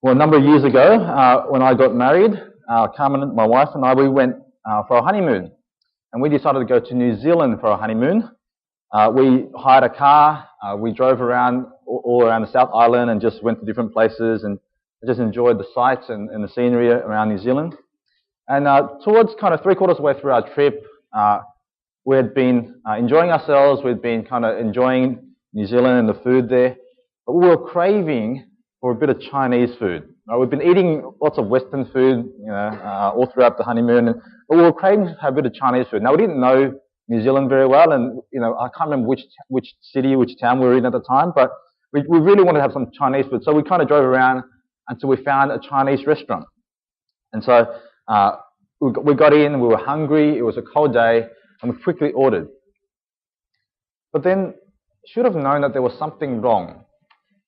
Well, a number of years ago, when I got married, Carmen, my wife, and I, we went for a honeymoon. And we decided to go to New Zealand for a honeymoon. We hired a car, we drove around all around the South Island and just went to different places and just enjoyed the sights and the scenery around New Zealand. And towards kind of three-quarters of the way through our trip, we had been enjoying ourselves, we'd been kind of enjoying New Zealand and the food there, but we were craving for a bit of Chinese food. We've been eating lots of Western food, all throughout the honeymoon, but we were craving to have a bit of Chinese food. Now, we didn't know New Zealand very well, and I can't remember which city, which town we were in at the time, but we really wanted to have some Chinese food. So we kind of drove around until we found a Chinese restaurant. And so we got in, we were hungry, it was a cold day, and we quickly ordered. But then, should have known that there was something wrong.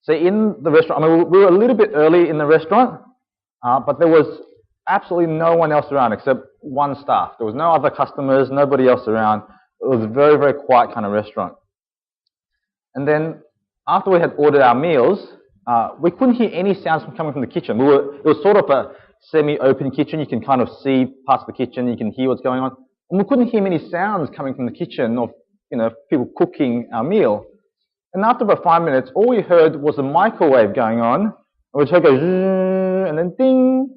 So in the restaurant, we were a little bit early in the restaurant, but there was absolutely no one else around except one staff. There was no other customers, nobody else around. It was a very, very quiet kind of restaurant. And then after we had ordered our meals, we couldn't hear any sounds coming from the kitchen. It was sort of a semi-open kitchen. You can kind of see parts of the kitchen. You can hear what's going on. And we couldn't hear many sounds coming from the kitchen of people cooking our meal. And after about 5 minutes, all we heard was a microwave going on. And we heard go zzz, and then ding.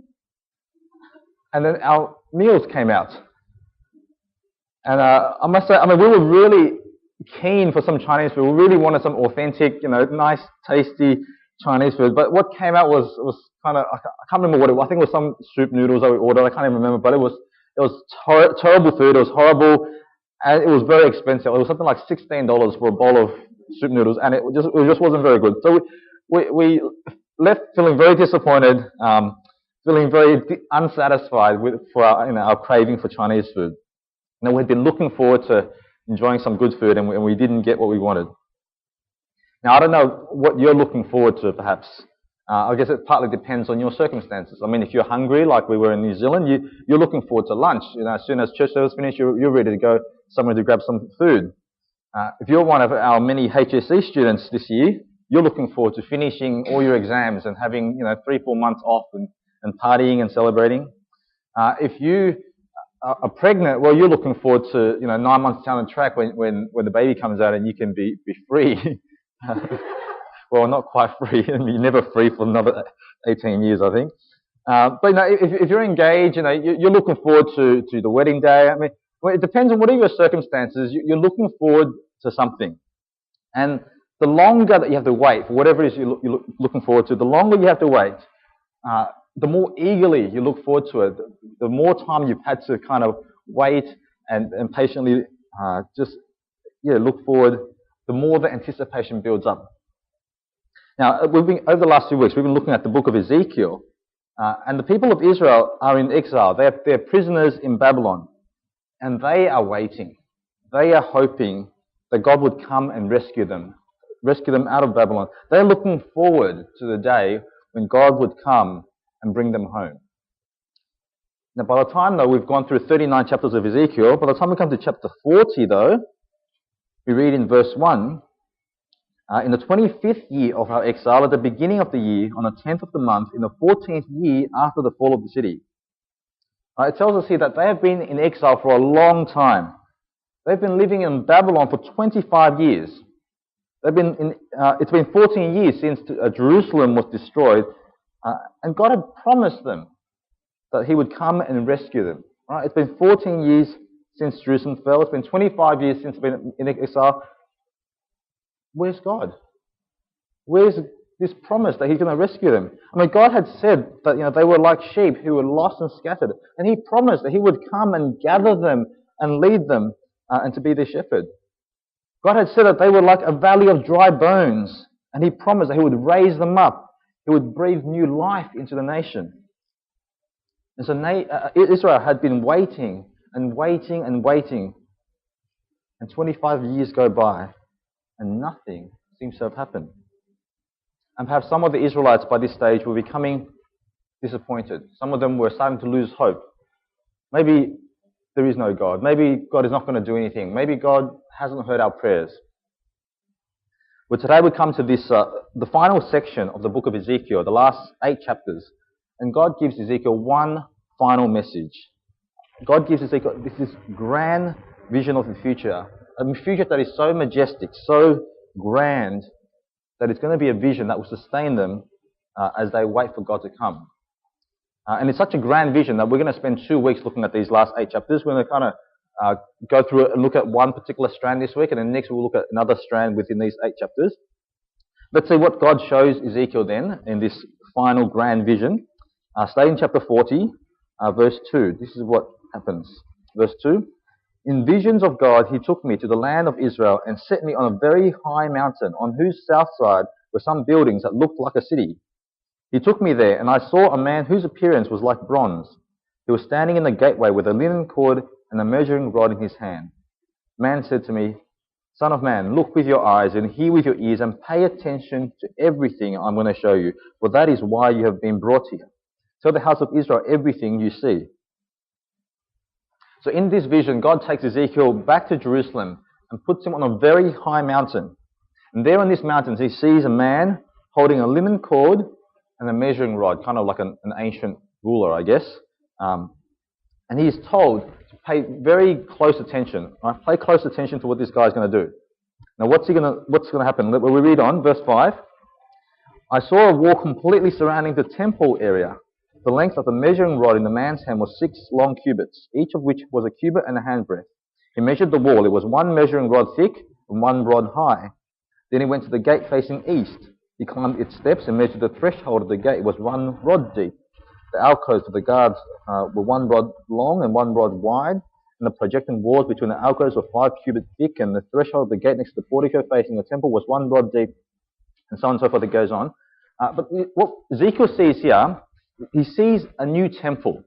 And then our meals came out. And I must say, we were really keen for some Chinese food. We really wanted some authentic, nice, tasty Chinese food. But what came out was kind of, I can't remember what it was. I think it was some soup noodles that we ordered. I can't even remember. But it was terrible food. It was horrible. And it was very expensive. It was something like $16 for a bowl of soup noodles, and it just wasn't very good. So we left feeling very disappointed, feeling very unsatisfied for our craving for Chinese food. We'd been looking forward to enjoying some good food, and we didn't get what we wanted. Now, I don't know what you're looking forward to, perhaps. I guess it partly depends on your circumstances. If you're hungry, like we were in New Zealand, you're looking forward to lunch. As soon as church service finished, you're ready to go somewhere to grab some food. If you're one of our many HSC students this year, you're looking forward to finishing all your exams and having 3-4 months off and partying and celebrating. If you are pregnant, well, you're looking forward to 9 months down the track when the baby comes out and you can be free. Well, not quite free. You're never free for another 18 years, I think. But if you're engaged, you're looking forward to the wedding day. It depends on whatever your circumstances. You're looking forward to something, and the longer that you have to wait for whatever it is you're looking forward to, the longer you have to wait, the more eagerly you look forward to it. The more time you've had to kind of wait and patiently look forward, the more the anticipation builds up. Now, over the last 2 weeks, we've been looking at the book of Ezekiel, and the people of Israel are in exile. They're prisoners in Babylon, and they are waiting. They are hoping that God would come and rescue them out of Babylon. They're looking forward to the day when God would come and bring them home. Now, by the time, though, we've gone through 39 chapters of Ezekiel, by the time we come to chapter 40, though, we read in verse 1, in the 25th year of our exile, at the beginning of the year, on the 10th of the month, in the 14th year after the fall of the city. It tells us here that they have been in exile for a long time. They've been living in Babylon for 25 years. It's been 14 years since Jerusalem was destroyed, and God had promised them that He would come and rescue them. It's been 14 years since Jerusalem fell. It's been 25 years since they've been in exile. Where's God? Where's this promise that He's going to rescue them? God had said that they were like sheep who were lost and scattered, and He promised that He would come and gather them and lead them and to be their shepherd. God had said that they were like a valley of dry bones, and He promised that He would raise them up. He would breathe new life into the nation. And so Israel had been waiting and waiting and waiting, and 25 years go by, and nothing seems to have happened. And perhaps some of the Israelites by this stage were becoming disappointed. Some of them were starting to lose hope. Maybe there is no God. Maybe God is not going to do anything. Maybe God hasn't heard our prayers. But today we come to this, the final section of the book of Ezekiel, the last 8 chapters. And God gives Ezekiel one final message. God gives Ezekiel this grand vision of the future. A future that is so majestic, so grand, that it's going to be a vision that will sustain them as they wait for God to come. And it's such a grand vision that we're going to spend 2 weeks looking at these last 8 chapters. We're going to kind of go through it and look at one particular strand this week, and then next we'll look at another strand within these 8 chapters. Let's see what God shows Ezekiel then in this final grand vision. Stay in chapter 40, verse 2. This is what happens. Verse 2. In visions of God, he took me to the land of Israel and set me on a very high mountain, on whose south side were some buildings that looked like a city. He took me there, and I saw a man whose appearance was like bronze. He was standing in the gateway with a linen cord and a measuring rod in his hand. Man said to me, Son of man, look with your eyes and hear with your ears and pay attention to everything I'm going to show you, for that is why you have been brought here. Tell the house of Israel everything you see. So in this vision, God takes Ezekiel back to Jerusalem and puts him on a very high mountain. And there on this mountain, he sees a man holding a linen cord and a measuring rod, kind of like an ancient ruler, I guess. And he is told to pay very close attention. Right? Pay close attention to what this guy is going to do. Now, what's going to happen? We read on, verse 5. I saw a wall completely surrounding the temple area. The length of the measuring rod in the man's hand was 6 long cubits, each of which was a cubit and a handbreadth. He measured the wall. It was 1 measuring rod thick and 1 rod high. Then he went to the gate facing east. He climbed its steps and measured the threshold of the gate. It was 1 rod deep. The alcoves for the guards were 1 rod long and 1 rod wide, and the projecting walls between the alcoves were 5 cubits thick, and the threshold of the gate next to the portico facing the temple was 1 rod deep, and so on and so forth. It goes on. But what Ezekiel sees here, he sees a new temple.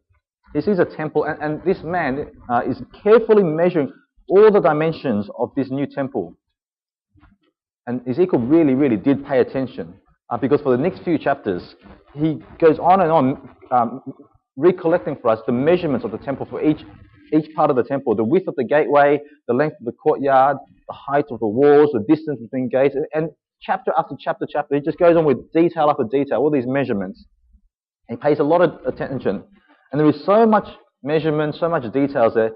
He sees a temple, and this man is carefully measuring all the dimensions of this new temple. And Ezekiel really, really did pay attention, because for the next few chapters, he goes on and on, recollecting for us the measurements of the temple for each part of the temple, the width of the gateway, the length of the courtyard, the height of the walls, the distance between gates, and chapter after chapter, he just goes on with detail after detail, all these measurements. He pays a lot of attention. And there is so much measurement, so much details there.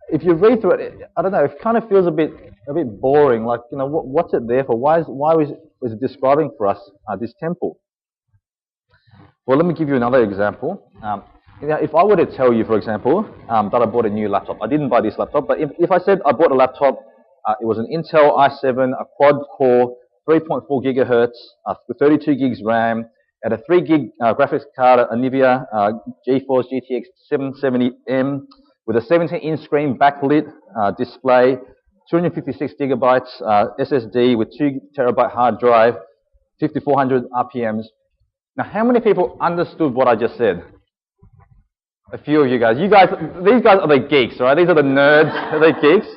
If you read through it, I don't know, it kind of feels a bit boring. Like, you know, what's it there for? Why is it describing for us this temple? Well, let me give you another example. If I were to tell you, for example, that I bought a new laptop. I didn't buy this laptop, but if I said I bought a laptop, it was an Intel i7, a quad-core, 3.4 gigahertz, with 32 gigs RAM, at a 3 gig graphics card, a Nvidia GeForce GTX 770M, with a 17-inch screen backlit display, 256 gigabytes SSD with 2 terabyte hard drive, 5400 RPMs. Now, how many people understood what I just said? A few of you guys. These guys are the geeks, right? These are the nerds, the geeks,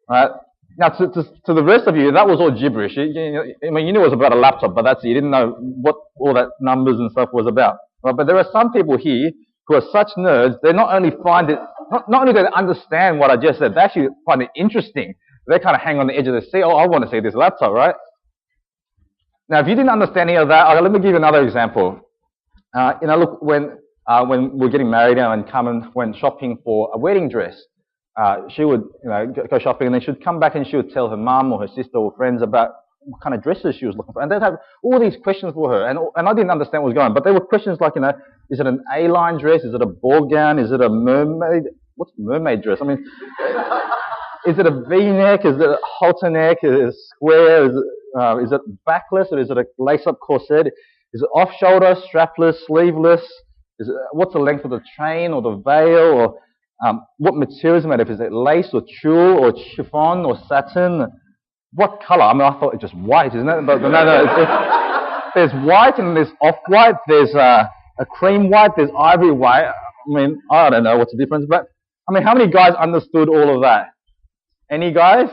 right? Now, to the rest of you, that was all gibberish. You knew it was about a laptop, but that's it. You didn't know what all that numbers and stuff was about. Right? But there are some people here who are such nerds, they not only find it, not only do they understand what I just said, they actually find it interesting. They kind of hang on the edge of the seat. Oh, I want to see this laptop, right? Now, if you didn't understand any of that, let me give you another example. Look, when we're getting married and Carmen went shopping for a wedding dress, she would, go shopping, and then she'd come back and she would tell her mum or her sister or friends about what kind of dresses she was looking for. And they'd have all these questions for her, and I didn't understand what was going on. But they were questions like, is it an A-line dress? Is it a ball gown? Is it a mermaid? What's mermaid dress? I mean, is it a V-neck? Is it a halter neck? Is it a square? Is it backless, or is it a lace-up corset? Is it off-shoulder, strapless, sleeveless? What's the length of the train or the veil? Or what material is it made of? Is it lace or tulle or chiffon or satin? What colour? I mean, I thought it's just white, isn't it? But no. There's white and there's off-white. There's a cream white. There's ivory white. I mean, I don't know what's the difference. But, I mean, how many guys understood all of that? Any guys?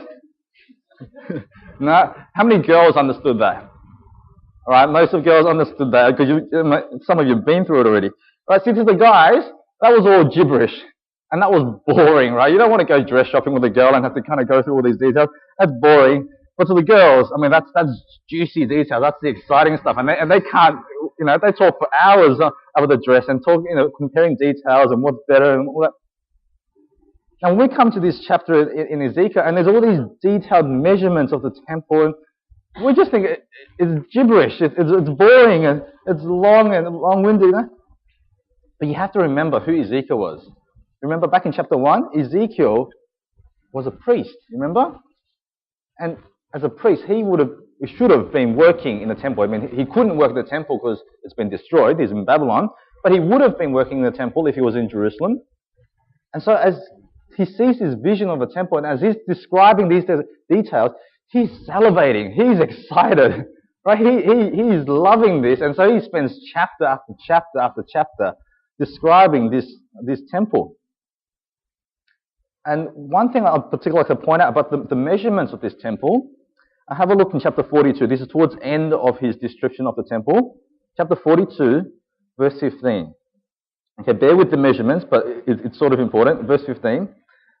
No? How many girls understood that? All right, most of girls understood that because some of you have been through it already. All right, see, to the guys, that was all gibberish. And that was boring, right? You don't want to go dress shopping with a girl and have to kind of go through all these details. That's boring. But to the girls, I mean, that's juicy detail. That's the exciting stuff. And they can't, they talk for hours over the dress and talk, comparing details and what's better and all that. Now, when we come to this chapter in Ezekiel, and there's all these detailed measurements of the temple, and we just think it's gibberish. It's boring and it's long and long-winded. But you have to remember who Ezekiel was. Remember back in chapter 1, Ezekiel was a priest. Remember? And as a priest, he should have been working in the temple. I mean, he couldn't work in the temple because it's been destroyed. He's in Babylon. But he would have been working in the temple if he was in Jerusalem. And so as he sees this vision of the temple, and as he's describing these details, he's salivating. He's excited. Right? He's loving this. And so he spends chapter after chapter after chapter describing this temple. And one thing I particularly like to point out about the measurements of this temple, I have a look in chapter 42. This is towards the end of his description of the temple. Chapter 42, verse 15. Okay, bear with the measurements, but it's sort of important. Verse 15.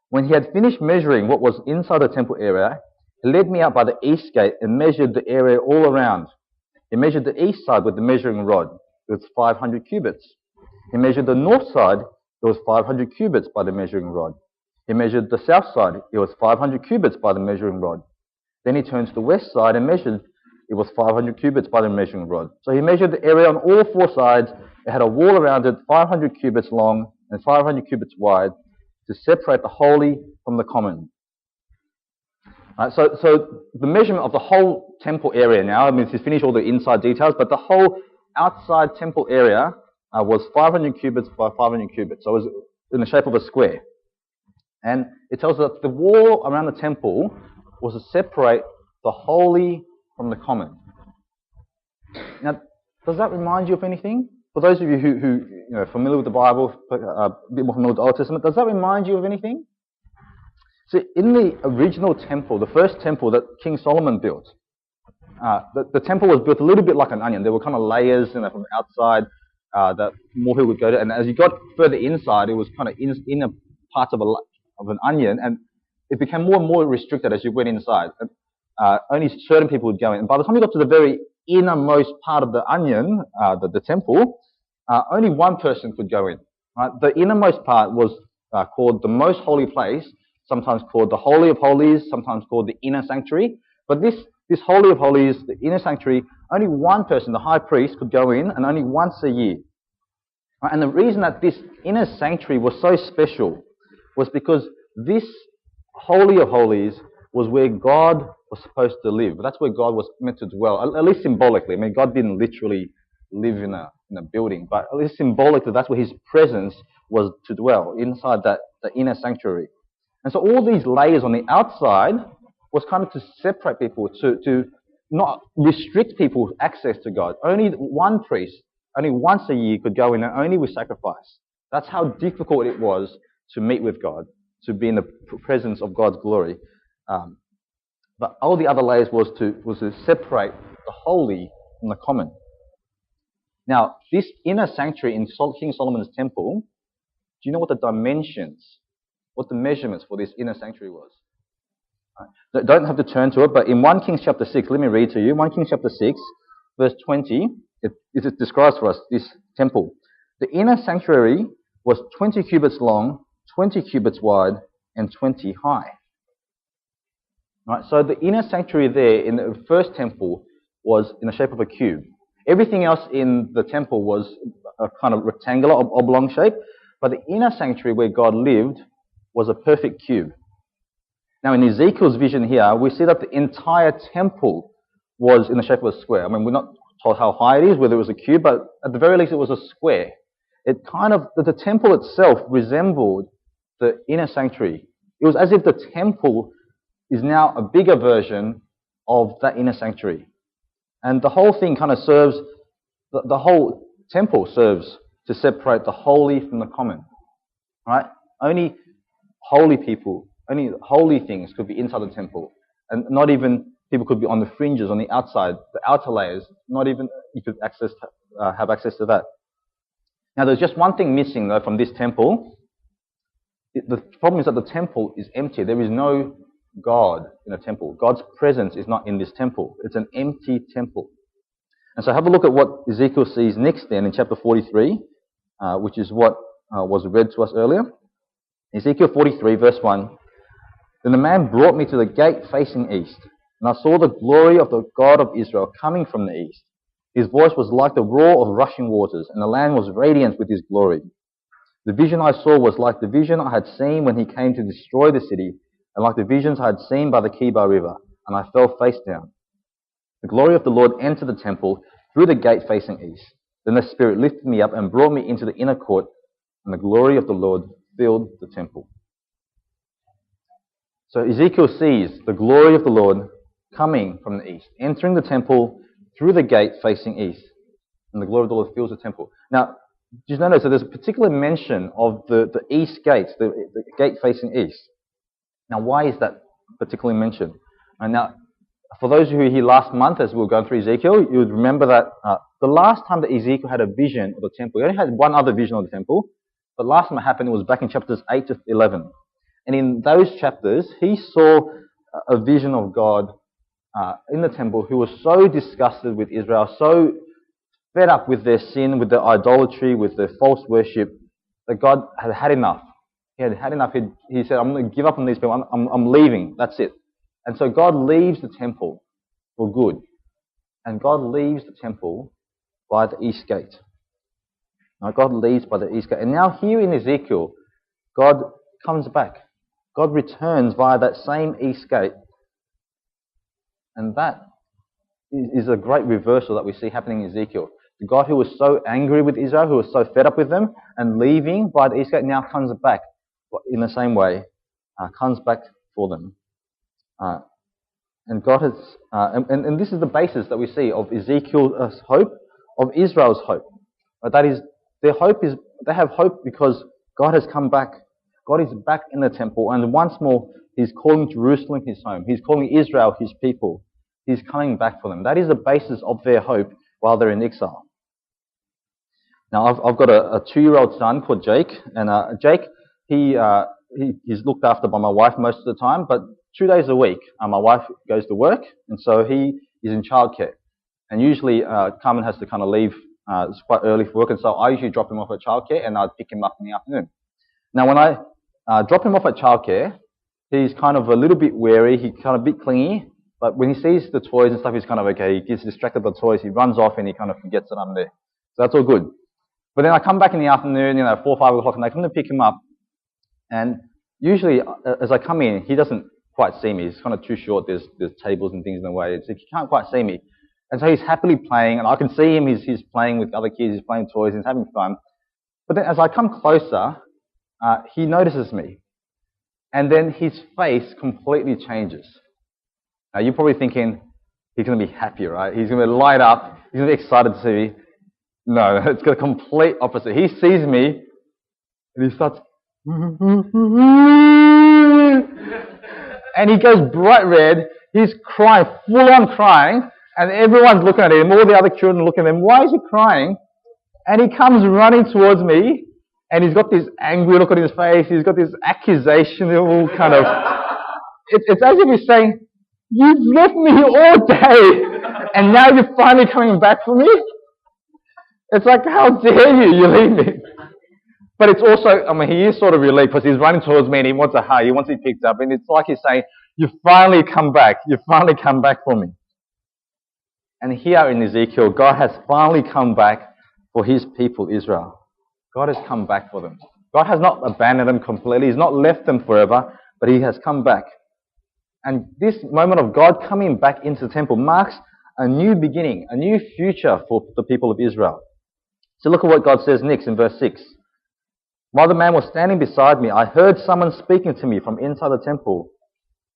When he had finished measuring what was inside the temple area, he led me out by the east gate and measured the area all around. He measured the east side with the measuring rod. It was 500 cubits. He measured the north side. It was 500 cubits by the measuring rod. He measured the south side. It was 500 cubits by the measuring rod. Then he turned to the west side and measured. It was 500 cubits by the measuring rod. So he measured the area on all four sides. It had a wall around it, 500 cubits long and 500 cubits wide, to separate the holy from the common. Right, so the measurement of the whole temple area now, I mean, he's finished all the inside details, but the whole outside temple area was 500 cubits by 500 cubits. So it was in the shape of a square. And it tells us that the wall around the temple was to separate the holy from the common. Now, does that remind you of anything? For those of you who are familiar with the Bible, a bit more familiar with the Old Testament, does that remind you of anything? So in the original temple, the first temple that King Solomon built, the temple was built a little bit like an onion. There were kind of layers from the outside that more people would go to. And as you got further inside, it was kind of inner parts of an onion, and it became more and more restricted as you went inside. Only certain people would go in. And by the time you got to the very innermost part of the onion, the temple, only one person could go in. Right? The innermost part was called the most holy place, sometimes called the Holy of Holies, sometimes called the inner sanctuary. But this Holy of Holies, the inner sanctuary, only one person, the high priest, could go in, and only once a year. Right? And the reason that this inner sanctuary was so special was because this Holy of Holies was where God was supposed to live. That's where God was meant to dwell, at least symbolically. I mean, God didn't literally live in a building, but at least symbolically, that's where his presence was to dwell, inside the inner sanctuary. And so all these layers on the outside was kind of to separate people, to not restrict people's access to God. Only one priest, only once a year, could go in, and only with sacrifice. That's how difficult it was to meet with God, to be in the presence of God's glory. But all the other layers was to separate the holy from the common. Now, this inner sanctuary in King Solomon's temple, do you know what the dimensions, what the measurements for this inner sanctuary was? Right. Don't have to turn to it, but in 1 Kings chapter 6, let me read to you. 1 Kings chapter 6, verse 20, it describes for us this temple. The inner sanctuary was 20 cubits long, 20 cubits wide, and 20 high. Right, so the inner sanctuary there in the first temple was in the shape of a cube. Everything else in the temple was a kind of rectangular, oblong shape, but the inner sanctuary where God lived was a perfect cube. Now in Ezekiel's vision here, we see that the entire temple was in the shape of a square. I mean, we're not told how high it is, whether it was a cube, but at the very least it was a square. The temple itself resembled the inner sanctuary. It was as if the temple is now a bigger version of that inner sanctuary. And the whole thing kind of serves, the whole temple serves to separate the holy from the common. Right? Only holy people, only holy things could be inside the temple. And not even people could be on the fringes, on the outside, the outer layers. Not even you could have access to that. Now there's just one thing missing though from this temple. The problem is that the temple is empty. There is no God in a temple. God's presence is not in this temple. It's an empty temple. And so have a look at what Ezekiel sees next then in chapter 43, which is what was read to us earlier. Ezekiel 43, verse 1. Then the man brought me to the gate facing east, and I saw the glory of the God of Israel coming from the east. His voice was like the roar of rushing waters, and the land was radiant with his glory. The vision I saw was like the vision I had seen when he came to destroy the city, and like the visions I had seen by the Kibar River, and I fell face down. The glory of the Lord entered the temple through the gate facing east. Then the Spirit lifted me up and brought me into the inner court, and the glory of the Lord filled the temple. So Ezekiel sees the glory of the Lord coming from the east, entering the temple through the gate facing east, and the glory of the Lord fills the temple. Now, just notice that there's a particular mention of the east gates, the gate facing east. Now, why is that particularly mentioned? And now, for those who were here last month as we were going through Ezekiel, you would remember that the last time that Ezekiel had a vision of the temple, he only had one other vision of the temple, but last time it happened, it was back in chapters 8 to 11. And in those chapters, he saw a vision of God in the temple who was so disgusted with Israel, so fed up with their sin, with their idolatry, with their false worship, that God had had enough. He had had enough. He said, I'm going to give up on these people. I'm leaving. That's it. And so God leaves the temple for good. And God leaves the temple by the east gate. Now, God leaves by the east gate. And now here in Ezekiel, God comes back. God returns via that same east gate. And that is a great reversal that we see happening in Ezekiel. The God who was so angry with Israel, who was so fed up with them, and leaving by the east gate, now comes back in the same way, comes back for them. And God has, and this is the basis that we see of Ezekiel's hope, of Israel's hope. That is, their hope is, they have hope because God has come back. God is back in the temple, and once more, He's calling Jerusalem His home. He's calling Israel His people. He's coming back for them. That is the basis of their hope while they're in exile. Now, I've got a 2-year-old son called Jake, and Jake, he's looked after by my wife most of the time, but 2 days a week, my wife goes to work, and so he is in childcare. And usually, Carmen has to kind of leave it's quite early for work, and so I usually drop him off at childcare, and I'd pick him up in the afternoon. Now, when I drop him off at childcare, he's kind of a little bit wary, he's kind of a bit clingy, but when he sees the toys and stuff, he's kind of okay. He gets distracted by the toys, he runs off, and he kind of forgets that I'm there. So that's all good. But then I come back in the afternoon, 4 or 5 o'clock, and I come to pick him up, and usually, as I come in, he doesn't quite see me. He's kind of too short. There's tables and things in the way. So he can't quite see me. And so he's happily playing, and I can see him. He's playing with other kids. He's playing toys. He's having fun. But then as I come closer, he notices me. And then his face completely changes. Now, you're probably thinking, he's going to be happy, right? He's going to light up. He's going to be excited to see me. No, it's got a complete opposite. He sees me, and he starts... And he goes bright red. He's crying, full on crying, and everyone's looking at him. All the other children are looking at him. Why is he crying? And he comes running towards me, and he's got this angry look on his face. He's got this accusational kind of... It's as if he's saying, "You've left me all day, and now you're finally coming back for me?" It's like, how dare you? You leave me. But it's also, he is sort of relieved because he's running towards me and he wants a hug. He wants to be picked up. And it's like he's saying, "You finally come back. You finally come back for me." And here in Ezekiel, God has finally come back for His people, Israel. God has come back for them. God has not abandoned them completely. He's not left them forever, but He has come back. And this moment of God coming back into the temple marks a new beginning, a new future for the people of Israel. So look at what God says next in verse 6. While the man was standing beside me, I heard someone speaking to me from inside the temple.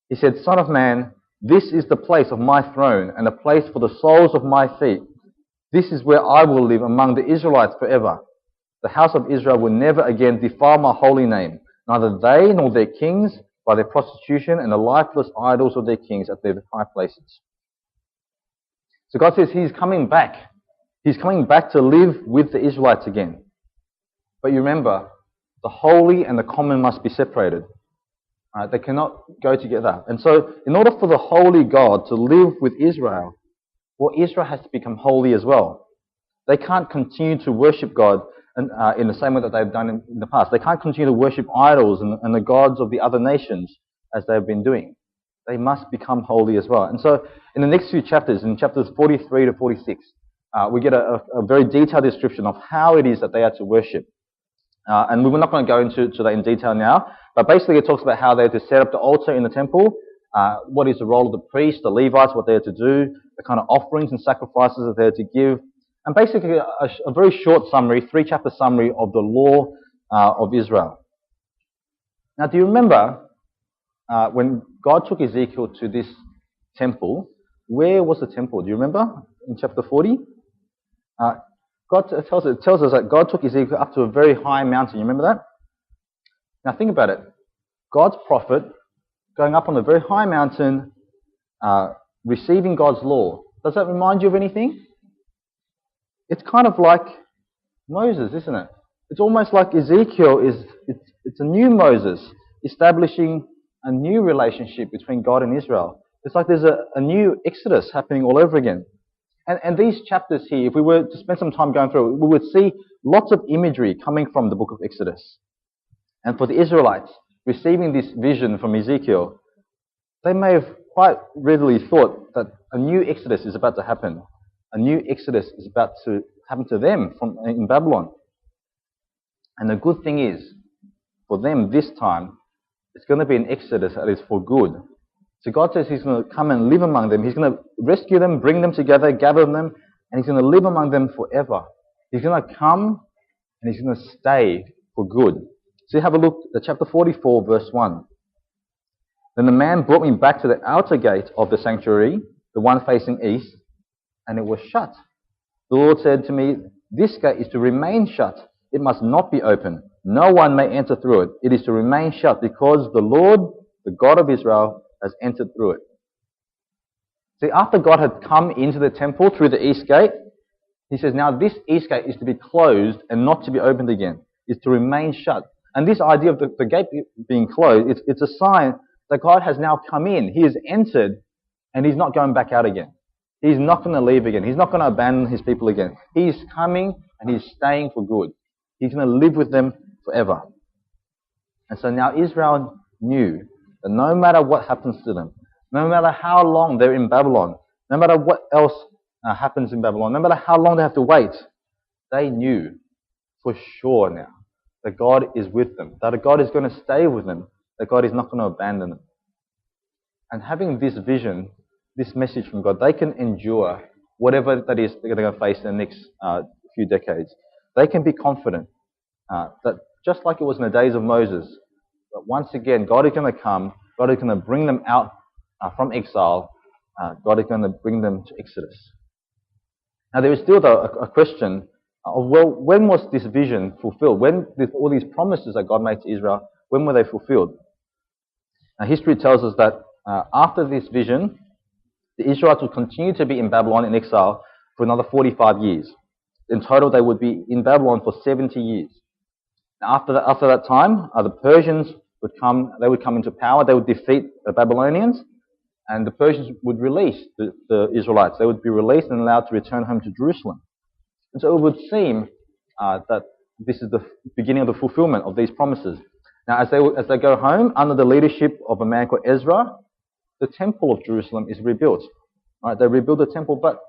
He said, "Son of man, this is the place of my throne and a place for the soles of my feet. This is where I will live among the Israelites forever. The house of Israel will never again defile my holy name, neither they nor their kings by their prostitution and the lifeless idols of their kings at their high places." So God says He's coming back. He's coming back to live with the Israelites again. But you remember, the holy and the common must be separated. Right? They cannot go together. And so in order for the holy God to live with Israel, well, Israel has to become holy as well. They can't continue to worship God in the same way that they've done in the past. They can't continue to worship idols and the gods of the other nations as they've been doing. They must become holy as well. And so in the next few chapters, in chapters 43 to 46, we get a very detailed description of how it is that they are to worship. And we're not going to go into that in detail now, but basically it talks about how they're to set up the altar in the temple, what is the role of the priests, the Levites, what they're to do, the kind of offerings and sacrifices that they're to give, and basically a very short summary, 3-chapter summary of the law of Israel. Now, do you remember when God took Ezekiel to this temple? Where was the temple? Do you remember in chapter 40? It tells us that God took Ezekiel up to a very high mountain. You remember that? Now think about it. God's prophet going up on a very high mountain, receiving God's law. Does that remind you of anything? It's kind of like Moses, isn't it? It's almost like Ezekiel it's a new Moses establishing a new relationship between God and Israel. It's like there's a new Exodus happening all over again. And these chapters here, if we were to spend some time going through it, we would see lots of imagery coming from the book of Exodus. And for the Israelites, receiving this vision from Ezekiel, they may have quite readily thought that a new Exodus is about to happen. A new Exodus is about to happen to them in Babylon. And the good thing is, for them this time, it's going to be an Exodus that is for good. So God says He's going to come and live among them. He's going to rescue them, bring them together, gather them, and He's going to live among them forever. He's going to come and He's going to stay for good. So have a look at chapter 44, verse 1. Then the man brought me back to the outer gate of the sanctuary, the one facing east, and it was shut. The Lord said to me, "This gate is to remain shut. It must not be open. No one may enter through it. It is to remain shut because the Lord, the God of Israel, has entered through it." See, after God had come into the temple through the east gate, He says, now this east gate is to be closed and not to be opened again. It's to remain shut. And this idea of the gate being closed, it's a sign that God has now come in. He has entered and He's not going back out again. He's not going to leave again. He's not going to abandon His people again. He's coming and He's staying for good. He's going to live with them forever. And so now Israel knew that no matter what happens to them, no matter how long they're in Babylon, no matter what else happens in Babylon, no matter how long they have to wait, they knew for sure now that God is with them, that God is going to stay with them, that God is not going to abandon them. And having this vision, this message from God, they can endure whatever that is they're going to face in the next few decades. They can be confident that just like it was in the days of Moses, that once again God is going to come, God is going to bring them out from exile, God is going to bring them to Exodus. Now there is still a question of, well, when was this vision fulfilled? When did all these promises that God made to Israel, when were they fulfilled? Now history tells us that after this vision, the Israelites would continue to be in Babylon in exile for another 45 years. In total, they would be in Babylon for 70 years. Now, after that time, the Persians would come. They would come into power. They would defeat the Babylonians, and the Persians would release the Israelites. They would be released and allowed to return home to Jerusalem. And so it would seem that this is the beginning of the fulfillment of these promises. Now, as they go home under the leadership of a man called Ezra, the temple of Jerusalem is rebuilt. Right? They rebuild the temple, but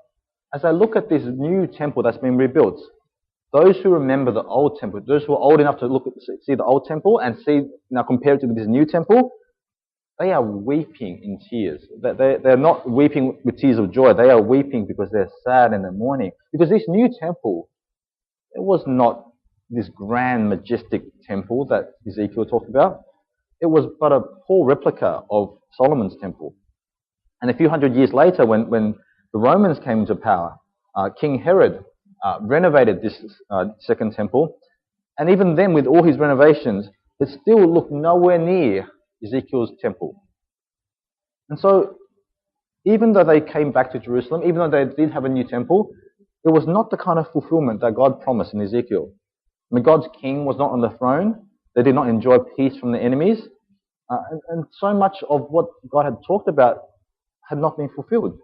as I look at this new temple that's been rebuilt, those who remember the old temple, those who are old enough to see the old temple and now compare it to this new temple, they are weeping in tears. They're not weeping with tears of joy. They are weeping because they're sad and they're mourning. Because this new temple, it was not this grand, majestic temple that Ezekiel talked about. It was but a poor replica of Solomon's temple. And a few hundred years later, when the Romans came into power, King Herod renovated this second temple. And even then, with all his renovations, it still looked nowhere near Ezekiel's temple. And so, even though they came back to Jerusalem, even though they did have a new temple, it was not the kind of fulfillment that God promised in Ezekiel. I mean, God's king was not on the throne. They did not enjoy peace from the enemies. And so much of what God had talked about had not been fulfilled.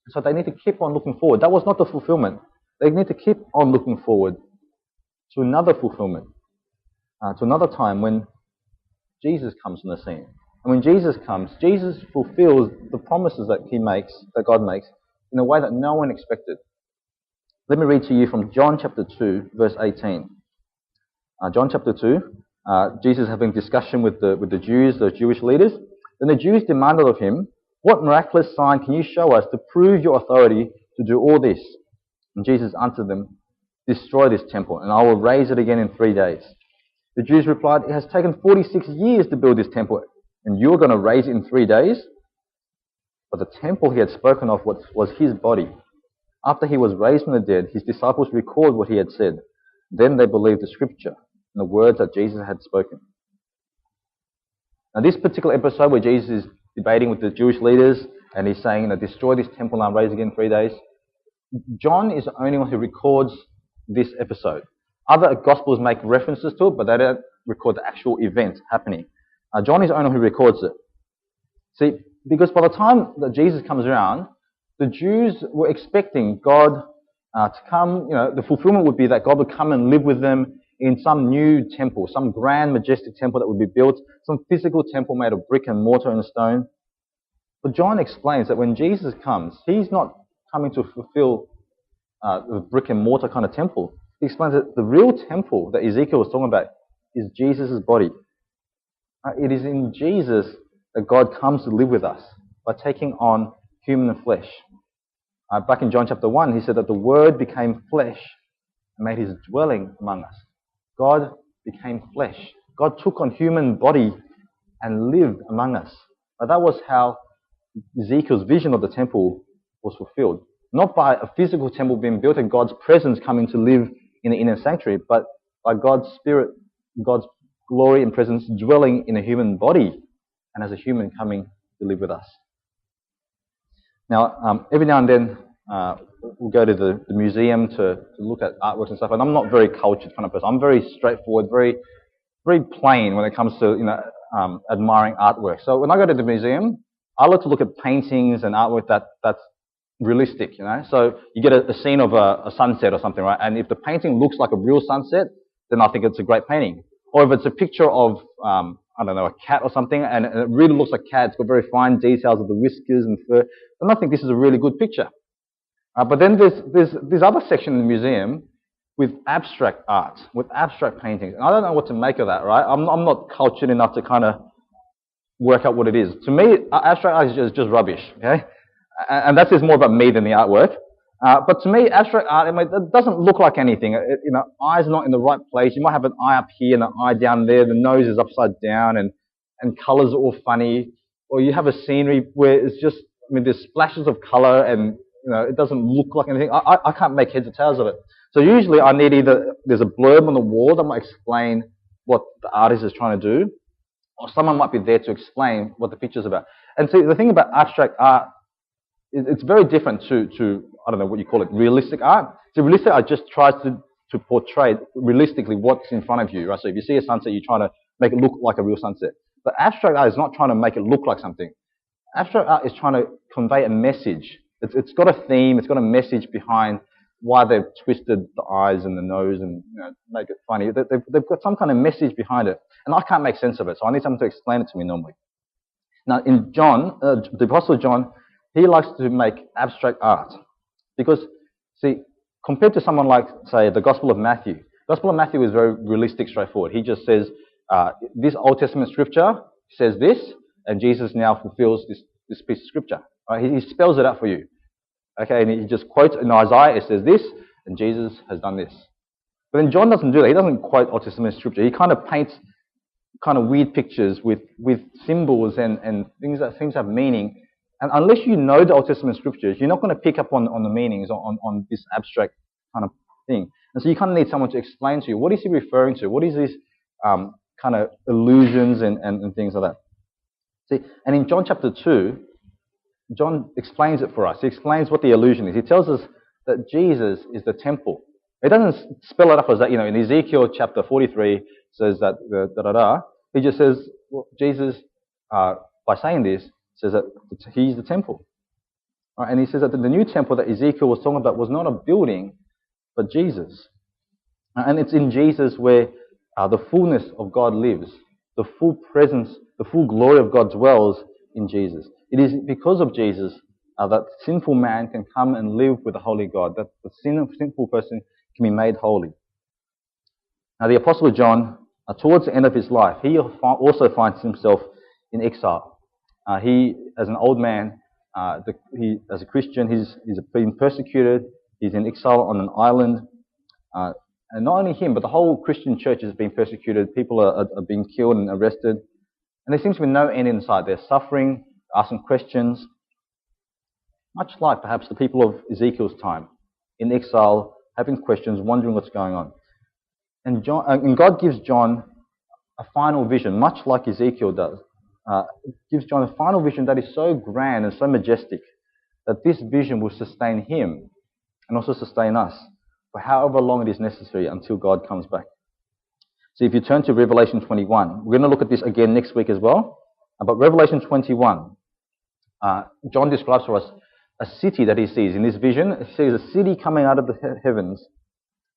So they need to keep on looking forward. That was not the fulfillment. They need to keep on looking forward to another fulfillment, to another time when Jesus comes on the scene. And when Jesus comes, Jesus fulfills the promises that he makes, that God makes, in a way that no one expected. Let me read to you from John chapter 2, verse 18. John chapter 2, Jesus having discussion with the Jews, the Jewish leaders. Then the Jews demanded of him, "What miraculous sign can you show us to prove your authority to do all this?" And Jesus answered them, "Destroy this temple, and I will raise it again in 3 days." The Jews replied, "It has taken 46 years to build this temple, and you're going to raise it in 3 days?" But the temple he had spoken of was his body. After he was raised from the dead, his disciples recalled what he had said. Then they believed the scripture and the words that Jesus had spoken. Now, this particular episode where Jesus is debating with the Jewish leaders and he's saying, destroy this temple and I'll raise it again in 3 days, John is the only one who records this episode. Other Gospels make references to it, but they don't record the actual event happening. John is the only one who records it. See, because by the time that Jesus comes around, the Jews were expecting God to come, the fulfillment would be that God would come and live with them in some new temple, some grand, majestic temple that would be built, some physical temple made of brick and mortar and stone. But John explains that when Jesus comes, he's not coming to fulfill the brick and mortar kind of temple. He explains that the real temple that Ezekiel was talking about is Jesus' body. It is in Jesus that God comes to live with us by taking on human flesh. Back in John chapter 1, he said that the Word became flesh and made his dwelling among us. God became flesh. God took on human body and lived among us. That was how Ezekiel's vision of the temple was fulfilled. Not by a physical temple being built and God's presence coming to live in the inner sanctuary, but by God's Spirit, God's glory and presence dwelling in a human body and as a human coming to live with us. Now, every now and then, we'll go to the museum to look at artworks and stuff, and I'm not a very cultured kind of person. I'm very straightforward, very, very plain when it comes to admiring artwork. So when I go to the museum, I like to look at paintings and artwork that's realistic, So you get a scene of a sunset or something, right? And if the painting looks like a real sunset, then I think it's a great painting. Or if it's a picture of, a cat or something, and it really looks like a cat, it's got very fine details of the whiskers and fur, then I think this is a really good picture. But then there's this other section in the museum with abstract art, with abstract paintings. And I don't know what to make of that, right? I'm not cultured enough to kind of work out what it is. To me, abstract art is just rubbish, okay? And that's just more about me than the artwork. But to me, abstract art, it doesn't look like anything. Eyes are not in the right place. You might have an eye up here and an eye down there. The nose is upside down and colours are all funny. Or you have a scenery where it's just, there's splashes of colour and, it doesn't look like anything. I can't make heads or tails of it. So usually I need there's a blurb on the wall that might explain what the artist is trying to do, or someone might be there to explain what the picture's about. And see, the thing about abstract art, it's very different to I don't know what you call it, realistic art. So realistic art just tries to portray realistically what's in front of you, right? So if you see a sunset, you're trying to make it look like a real sunset. But abstract art is not trying to make it look like something. Abstract art is trying to convey a message. It's got a theme, it's got a message behind why they've twisted the eyes and the nose and make it funny. They've got some kind of message behind it. And I can't make sense of it, so I need someone to explain it to me normally. Now in John, the Apostle John, he likes to make abstract art. Because, see, compared to someone like, say, the Gospel of Matthew, the Gospel of Matthew is very realistic, straightforward. He just says, this Old Testament scripture says this, and Jesus now fulfills this piece of scripture. Right? He spells it out for you. Okay, and he just quotes, in Isaiah it says this, and Jesus has done this. But then John doesn't do that. He doesn't quote Old Testament scripture. He kind of paints kind of weird pictures with symbols and things that seem to have meaning. And unless you know the Old Testament scriptures, you're not going to pick up on the meanings, on this abstract kind of thing. And so you kind of need someone to explain to you, what is he referring to? What is these kind of illusions and things like that? See, and in John chapter 2, John explains it for us. He explains what the illusion is. He tells us that Jesus is the temple. He doesn't spell it up as that, in Ezekiel chapter 43 says that He just says, well, Jesus, by saying this, says that he's the temple. Right? And he says that the new temple that Ezekiel was talking about was not a building, but Jesus. And it's in Jesus where the fullness of God lives. The full presence, the full glory of God dwells in Jesus. It is because of Jesus that sinful man can come and live with the holy God, that the sinful person can be made holy. Now the Apostle John, towards the end of his life, he also finds himself in exile. He, as an old man, as a Christian, he's been persecuted. He's in exile on an island. And not only him, but the whole Christian church has been persecuted. People are being killed and arrested. And there seems to be no end in sight. They're suffering, asking questions, much like perhaps the people of Ezekiel's time, in exile, having questions, wondering what's going on. And God gives John a final vision, much like Ezekiel does. Gives John a final vision that is so grand and so majestic that this vision will sustain him and also sustain us for however long it is necessary until God comes back. So if you turn to Revelation 21, we're going to look at this again next week as well. But Revelation 21, John describes for us a city that he sees. In this vision, he sees a city coming out of the heavens.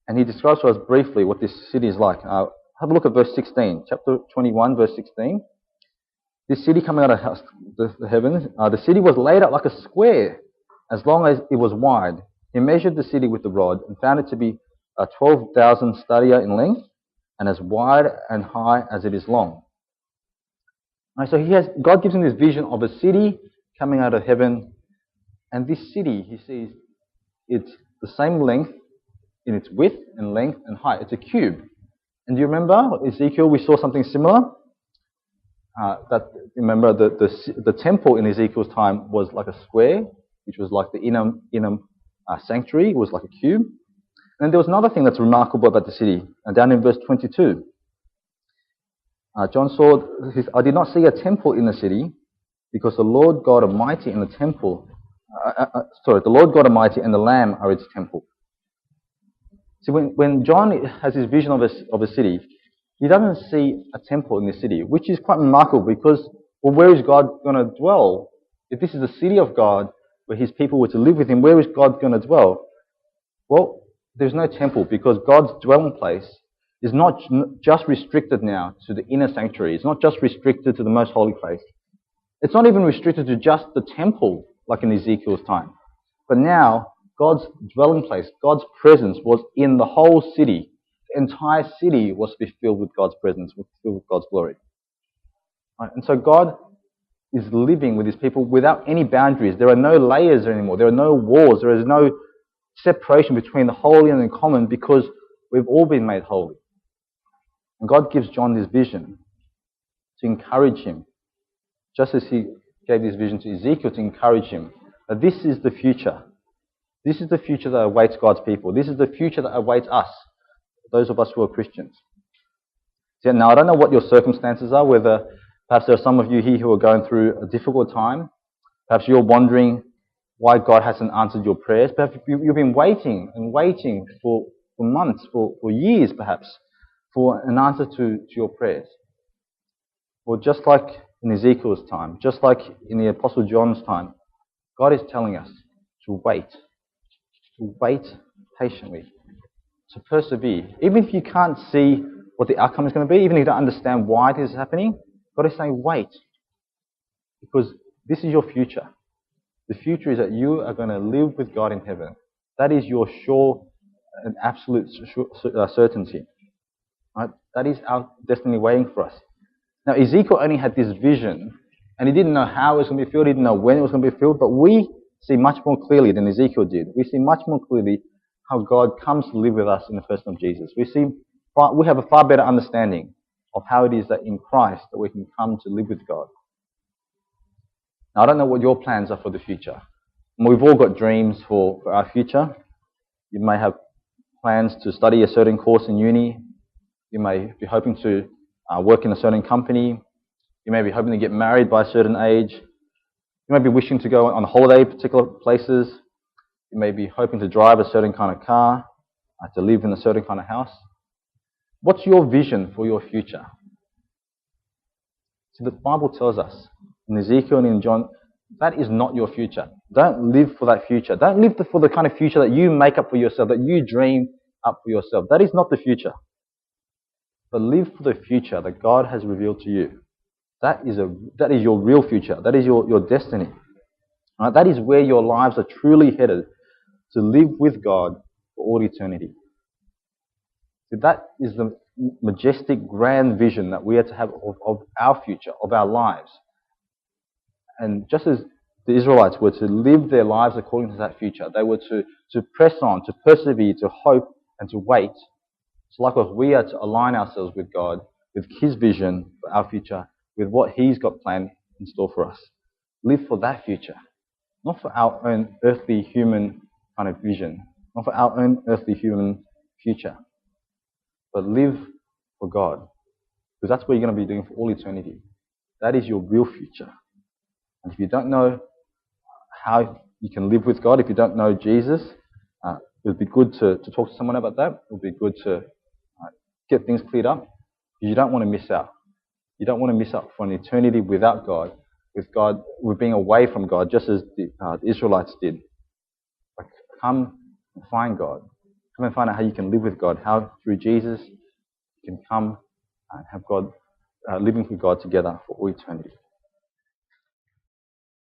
And he describes to us briefly what this city is like. Have a look at verse 16, chapter 21, verse 16. This city coming out of the heavens, the city was laid out like a square, as long as it was wide. He measured the city with the rod and found it to be 12,000 stadia in length and as wide and high as it is long. Right, so God gives him this vision of a city coming out of heaven, and this city, he sees, it's the same length in its width and length and height. It's a cube. And do you remember Ezekiel? We saw something similar. Remember the temple in Ezekiel's time was like a square, which was like the inner sanctuary. It was like a cube. And there was another thing that's remarkable about the city. Down in verse 22, John saw, I did not see a temple in the city, because the Lord God Almighty and the temple, the Lord God Almighty and the Lamb are its temple. See, when John has his vision of a city, he doesn't see a temple in the city, which is quite remarkable because, well, where is God going to dwell? If this is the city of God, where his people were to live with him, where is God going to dwell? Well, there's no temple because God's dwelling place is not just restricted now to the inner sanctuary. It's not just restricted to the most holy place. It's not even restricted to just the temple like in Ezekiel's time. But now, God's dwelling place, God's presence was in the whole city. The entire city was to be filled with God's presence, filled with God's glory. Right? And so God is living with his people without any boundaries. There are no layers anymore. There are no walls. There is no separation between the holy and the common because we've all been made holy. And God gives John this vision to encourage him, just as he gave this vision to Ezekiel to encourage him, that this is the future. This is the future that awaits God's people. This is the future that awaits us, those of us who are Christians. So now, I don't know what your circumstances are, whether perhaps there are some of you here who are going through a difficult time. Perhaps you're wondering why God hasn't answered your prayers. Perhaps you've been waiting and waiting for months, for years perhaps, for an answer to your prayers. Well, just like in Ezekiel's time, just like in the Apostle John's time, God is telling us to wait patiently, to persevere. Even if you can't see what the outcome is going to be, even if you don't understand why this is happening, God is saying wait, because this is your future. The future is that you are going to live with God in heaven. That is your sure and absolute certainty. Right? That is our destiny waiting for us. Now, Ezekiel only had this vision, and he didn't know how it was going to be filled, he didn't know when it was going to be filled, but we see much more clearly than Ezekiel did. We see much more clearly how God comes to live with us in the person of Jesus. We have a far better understanding of how it is that in Christ that we can come to live with God. Now, I don't know what your plans are for the future. We've all got dreams for our future. You may have plans to study a certain course in uni. You may be hoping to work in a certain company. You may be hoping to get married by a certain age. You may be wishing to go on holiday to particular places. You may be hoping to drive a certain kind of car, to live in a certain kind of house. What's your vision for your future? So the Bible tells us in Ezekiel and in John, that is not your future. Don't live for that future. Don't live for the kind of future that you make up for yourself, that you dream up for yourself. That is not the future. But live for the future that God has revealed to you. That is your real future. That is your destiny. Right? That is where your lives are truly headed, to live with God for all eternity. So that is the majestic, grand vision that we are to have of our future, of our lives. And just as the Israelites were to live their lives according to that future, they were to press on, to persevere, to hope, and to wait. So likewise, we are to align ourselves with God, with His vision for our future, with what He's got planned in store for us. Live for that future, not for our own earthly human kind of vision, not for our own earthly human future, but live for God, because that's what you're going to be doing for all eternity. That is your real future. And if you don't know how you can live with God, if you don't know Jesus, it would be good to talk to someone about that. It would be good to get things cleared up, because you don't want to miss out. You don't want to miss out for an eternity without God, with being away from God, just as the Israelites did. Like, come and find God. Come and find out how you can live with God, how through Jesus you can come and have God living with God together for all eternity.